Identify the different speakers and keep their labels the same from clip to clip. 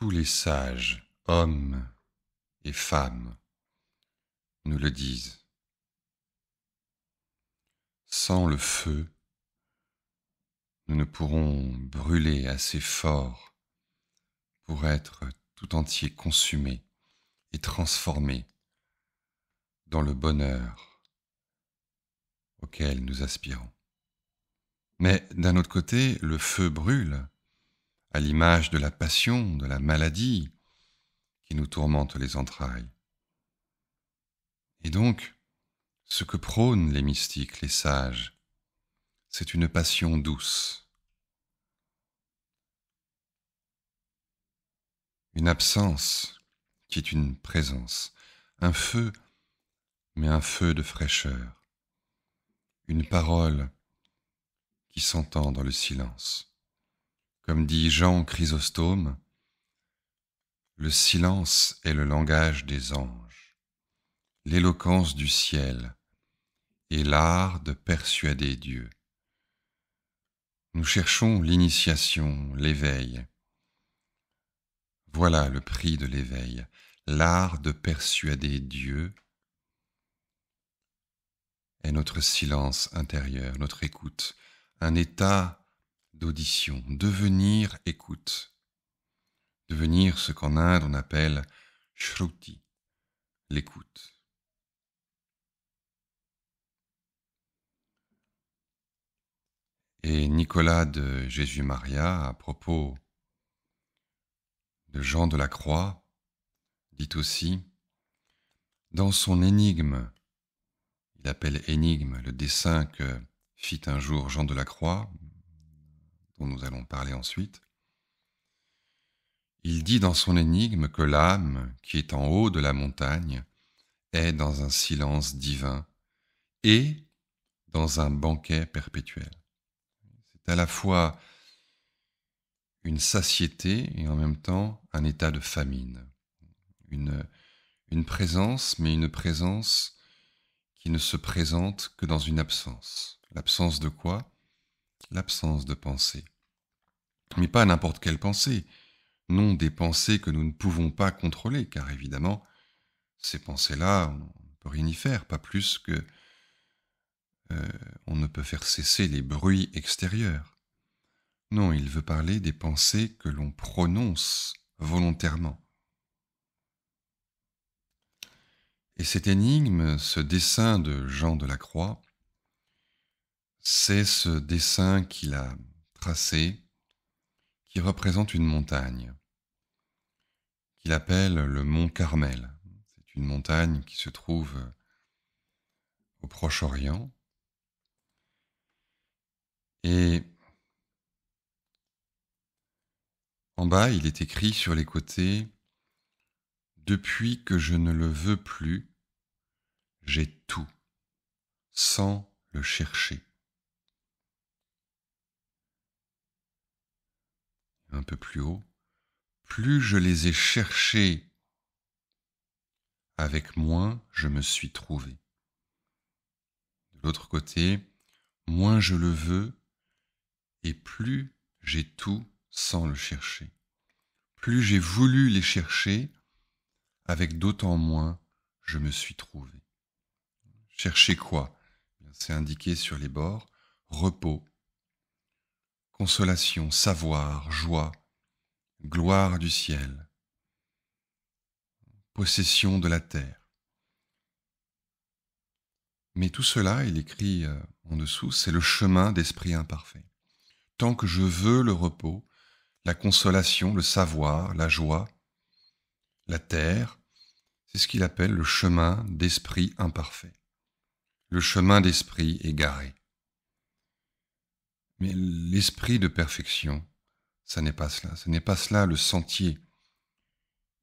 Speaker 1: Tous les sages, hommes et femmes, nous le disent. Sans le feu, nous ne pourrons brûler assez fort pour être tout entier consumés et transformés dans le bonheur auquel nous aspirons. Mais d'un autre côté, le feu brûle, à l'image de la passion, de la maladie qui nous tourmente les entrailles. Et donc, ce que prônent les mystiques, les sages, c'est une passion douce, une absence qui est une présence, un feu, mais un feu de fraîcheur, une parole qui s'entend dans le silence. Comme dit Jean Chrysostome, le silence est le langage des anges, l'éloquence du ciel et l'art de persuader Dieu. Nous cherchons l'initiation, l'éveil. Voilà le prix de l'éveil, l'art de persuader Dieu est notre silence intérieur, notre écoute, un état d'audition, devenir écoute, devenir ce qu'en Inde on appelle shruti, l'écoute. Et Nicolas de Jésus-Maria, à propos de Jean de la Croix, dit aussi, dans son énigme, il appelle énigme le dessin que fit un jour Jean de la Croix, dont nous allons parler ensuite, il dit dans son énigme que l'âme, qui est en haut de la montagne, est dans un silence divin et dans un banquet perpétuel. C'est à la fois une satiété et en même temps un état de famine, une présence, mais une présence qui ne se présente que dans une absence. L'absence de quoi? L'absence de pensée. Mais pas n'importe quelle pensée, non des pensées que nous ne pouvons pas contrôler, car évidemment, ces pensées-là, on ne peut rien y faire, pas plus que on ne peut faire cesser les bruits extérieurs. Non, il veut parler des pensées que l'on prononce volontairement. Et cette énigme, ce dessin de Jean de la Croix, c'est ce dessin qu'il a tracé, qui représente une montagne, qu'il appelle le mont Carmel. C'est une montagne qui se trouve au Proche-Orient. Et en bas, il est écrit sur les côtés « Depuis que je ne le veux plus, j'ai tout, sans le chercher. » Un peu plus haut, « Plus je les ai cherchés, avec moins je me suis trouvé. » De l'autre côté, « Moins je le veux, et plus j'ai tout sans le chercher. Plus j'ai voulu les chercher, avec d'autant moins je me suis trouvé. » Chercher quoi? C'est indiqué sur les bords. Repos, consolation, savoir, joie, gloire du ciel, possession de la terre. Mais tout cela, il écrit en dessous, c'est le chemin d'esprit imparfait. Tant que je veux le repos, la consolation, le savoir, la joie, la terre, c'est ce qu'il appelle le chemin d'esprit imparfait, le chemin d'esprit égaré. Mais l'esprit de perfection, ça n'est pas cela. Ce n'est pas cela le sentier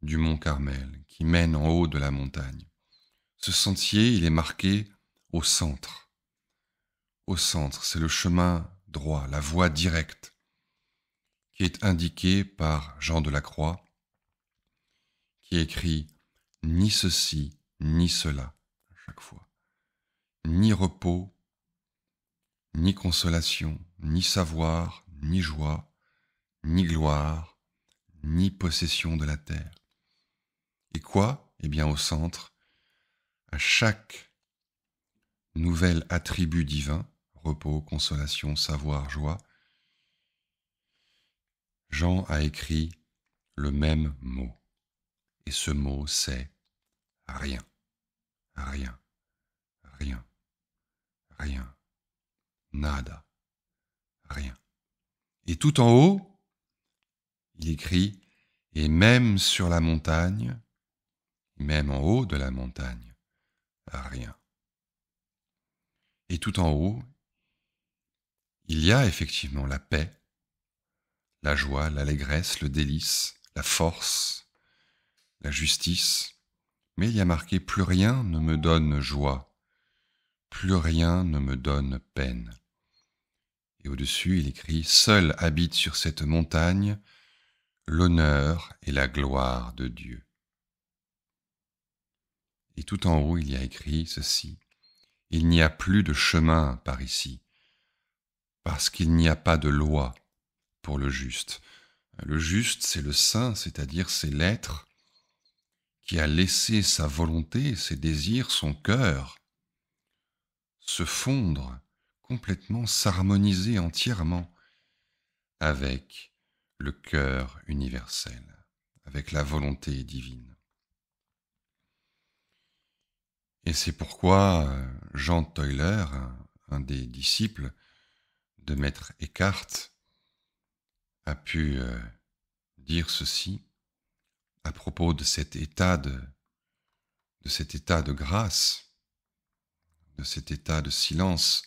Speaker 1: du mont Carmel qui mène en haut de la montagne. Ce sentier, il est marqué au centre. Au centre, c'est le chemin droit, la voie directe qui est indiquée par Jean de la Croix, qui écrit « ni ceci, ni cela » à chaque fois. Ni repos, ni consolation, ni savoir, ni joie, ni gloire, ni possession de la terre. Et quoi? Eh bien, au centre, à chaque nouvel attribut divin, repos, consolation, savoir, joie, Jean a écrit le même mot. Et ce mot, c'est rien, rien, rien, rien, nada, rien. Et tout en haut, il écrit, et même sur la montagne, même en haut de la montagne, rien. Et tout en haut, il y a effectivement la paix, la joie, l'allégresse, le délice, la force, la justice, mais il y a marqué « plus rien ne me donne joie, plus rien ne me donne peine ». Et au-dessus, il écrit « seul habite sur cette montagne l'honneur et la gloire de Dieu ». Et tout en haut, il y a écrit ceci « il n'y a plus de chemin par ici, parce qu'il n'y a pas de loi pour le juste ». Le juste, c'est le saint, c'est-à-dire c'est l'être qui a laissé sa volonté, ses désirs, son cœur se fondre complètement, s'harmoniser entièrement avec le cœur universel, avec la volonté divine. Et c'est pourquoi Jean Teuler, un des disciples de Maître Eckhart, a pu dire ceci à propos de cet état de grâce, de cet état de silence,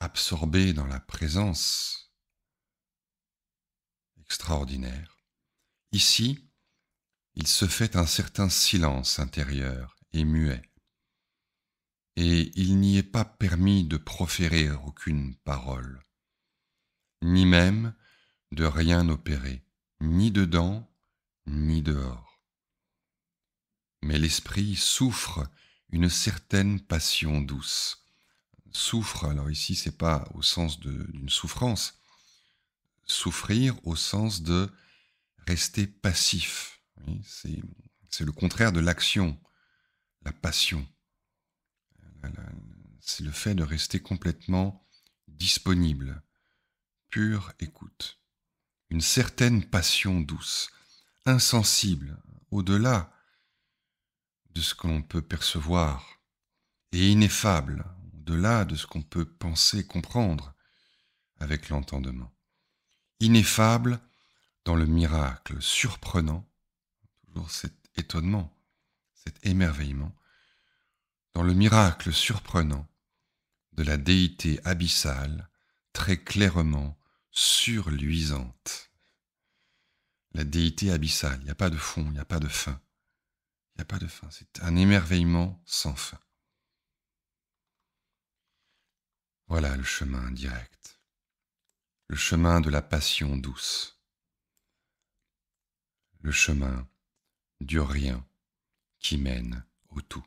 Speaker 1: absorbé dans la présence extraordinaire. Ici, il se fait un certain silence intérieur et muet, et il n'y est pas permis de proférer aucune parole, ni même de rien opérer, ni dedans, ni dehors. Mais l'esprit souffre une certaine passion douce. Souffre, alors ici, c'est pas au sens d'une souffrance. Souffrir au sens de rester passif. Oui, c'est le contraire de l'action, la passion. C'est le fait de rester complètement disponible, pure écoute. Une certaine passion douce, insensible, au-delà de ce que l'on peut percevoir, et ineffable, au-delà de ce qu'on peut penser, comprendre avec l'entendement. Ineffable dans le miracle, surprenant, toujours cet étonnement, cet émerveillement, dans le miracle surprenant de la déité abyssale, très clairement surluisante. La déité abyssale, il n'y a pas de fond, il n'y a pas de fin. Il n'y a pas de fin, c'est un émerveillement sans fin. Voilà le chemin direct, le chemin de la passion douce, le chemin du rien qui mène au tout.